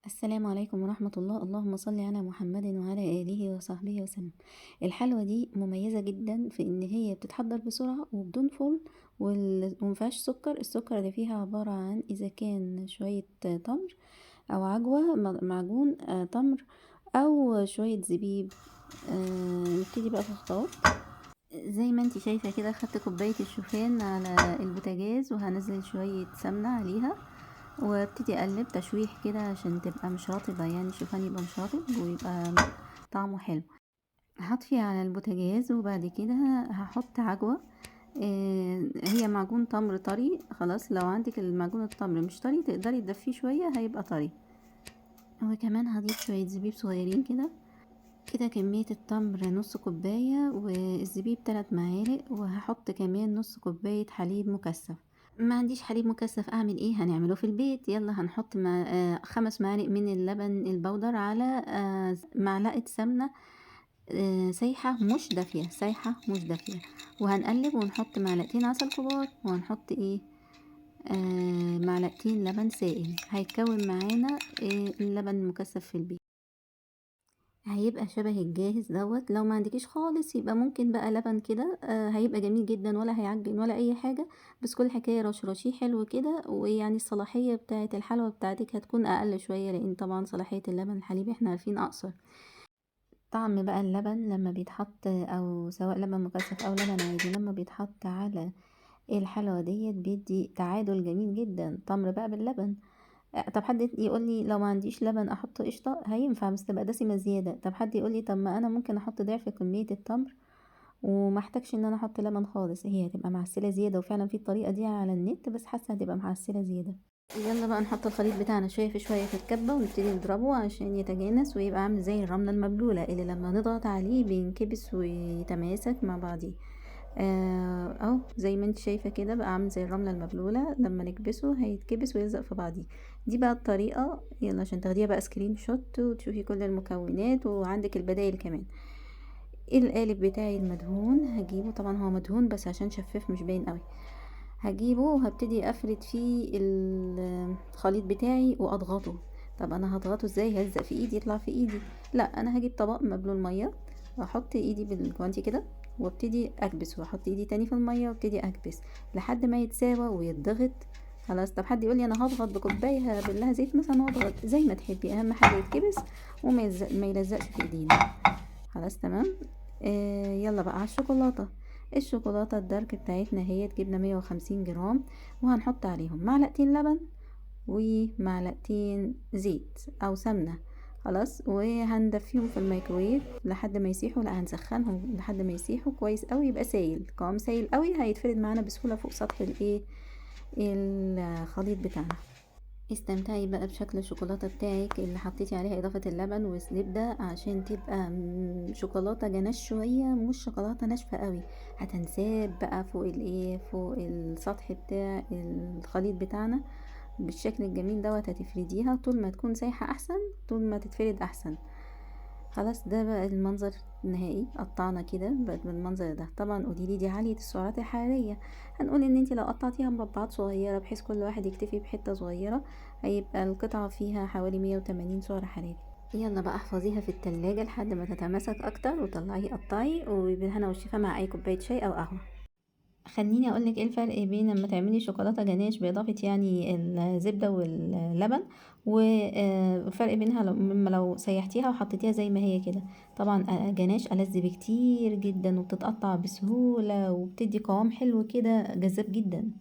السلام عليكم ورحمة الله. اللهم صل على محمد وعلى آله وصحبه وسلم. الحلوى دي مميزة جدا في ان هي بتتحضر بسرعة وبدون فرن، ومفيهاش سكر. السكر اللي فيها عبارة عن اذا كان شوية تمر او عجوة معجون تمر او شوية زبيب. نبتدي بقى في الخطوات. زي ما انتي شايفة كده، خدت كوباية الشوفان على البوتاجاز وهنزل شوية سمنة عليها وابتدي اقلب تشويح كده عشان تبقى مش رطبة، يعني الشوفان يبقى مش رطب ويبقى طعمه حلو. هطفي على البوتاجاز وبعد كده هحط عجوة. هي معجون تمر طري. خلاص لو عندك المعجون التمر مش طري تقدري تدفيه شوية هيبقى طري. وكمان هضيف شوية زبيب صغيرين كده. كده كمية التمر نص كوباية والزبيب 3 معالق، وهحط كمان نص كوباية حليب مكثف. ما عنديش حليب مكثف اعمل ايه؟ هنعمله في البيت. يلا هنحط 5 معالق من اللبن البودر على معلقة سمنة سايحة مش دافية، سايحة مش دافية. وهنقلب ونحط معلقتين عسل كبار، وهنحط ايه معلقتين لبن سائل. هيتكون معانا اللبن المكثف في البيت. هيبقى شبه الجاهز دوت. لو ما عندكيش خالص يبقى ممكن بقى لبن كده، هيبقى جميل جدا ولا هيعجن ولا اي حاجة. بس كل حكاية رشرشيه حلو كده، ويعني الصلاحية بتاعة الحلوى بتاعتك هتكون اقل شوية، لان طبعا صلاحية اللبن الحليبي احنا عارفين اقصر. طعم بقى اللبن لما بيتحط، او سواء لبن مكثف او لبن عادي، لما بيتحط على الحلوى ديت بيدي تعادل جميل جدا، تمر بقى باللبن. طب حد يقول لي لو ما عنديش لبن احط قشطه؟ هينفع بس تبقى دسمه زياده. طب حد يقول لي طب ما انا ممكن احط ضعف كميه التمر وما احتاجش ان انا احط لبن خالص، هي هتبقى معسله زياده. وفعلا في الطريقه دي على النت، بس حاسه هتبقى معسله زياده. يلا بقى نحط الخليط بتاعنا شويه في شويه في الكبه ونبتدي نضربه عشان يتجانس ويبقى عامل زي الرمله المبلوله اللي لما نضغط عليه بينكبس ويتماسك مع بعضيه. اهو زي ما انت شايفه كده بقى عامل زي الرمله المبلوله، لما نكبسه هيتكبس ويلزق في بعضيه. دي بقى الطريقه. يلا عشان تاخديها بقى سكرين شوت وتشوفي كل المكونات وعندك البدايل كمان. القالب بتاعي المدهون هجيبه، طبعا هو مدهون بس عشان شفاف مش باين قوي. هجيبه وهبتدي افرد فيه الخليط بتاعي واضغطه. طب انا هضغطه ازاي؟ هلزق في ايدي يطلع في ايدي؟ لا، انا هجيب طبق مبلول ميه واحط ايدي بالجوانتي كده وابتدي اكبس، واحط ايدي تاني في الميه وابتدي اكبس لحد ما يتساوى ويتضغط. خلاص. طب حد يقول لي انا هضغط بكوبايه هبلها زيت مثلا واضغط زي ما تحبي، اهم حاجه يتكبس ما يلزقش في ايدينا. خلاص تمام. يلا بقى على الشوكولاته. الشوكولاته الدارك بتاعتنا هي جبنا 150 جرام، وهنحط عليهم معلقتين لبن ومعلقتين زيت او سمنه. خلاص. وهندفيهم في الميكرويف لحد ما يسيحوا. لا، هنسخنهم لحد ما يسيحوا كويس قوي، يبقى سايل قوام سايل قوي، هيتفرد معانا بسهوله فوق سطح الخليط بتاعنا. استمتعي بقى بشكل الشوكولاته بتاعك اللي حطيتي عليها اضافه اللبن والزبده عشان تبقى شوكولاته جناش شويه، مش شوكولاته ناشفه قوي. هتنساب بقى فوق السطح بتاع الخليط بتاعنا بالشكل الجميل دوت. هتفرديها طول ما تكون سايحه احسن، طول ما تتفرد احسن. خلاص ده بقى المنظر النهائي. قطعنا كده بقت بالمنظر ده. طبعا قوليلي دي عالية السعرات الحرارية. هنقول ان انتي لو قطعتيها مربعات صغيرة بحيث كل واحد يكتفي بحتة صغيرة، هيبقى القطعة فيها حوالي 180 سعر حراري. يلا بقى احفظيها في التلاجة لحد ما تتماسك اكتر، وطلعي قطعي وبالهنا والشفا مع اي كوباية شاي او قهوة. خليني اقولك ايه الفرق بين لما تعملي شوكولاته جناش باضافه يعني الزبده واللبن، والفرق بينها مما لو سيحتيها وحطيتيها زي ما هي كده. طبعا جناش ألذ بكتير جدا وبتتقطع بسهوله وبتدي قوام حلو كده جذاب جدا.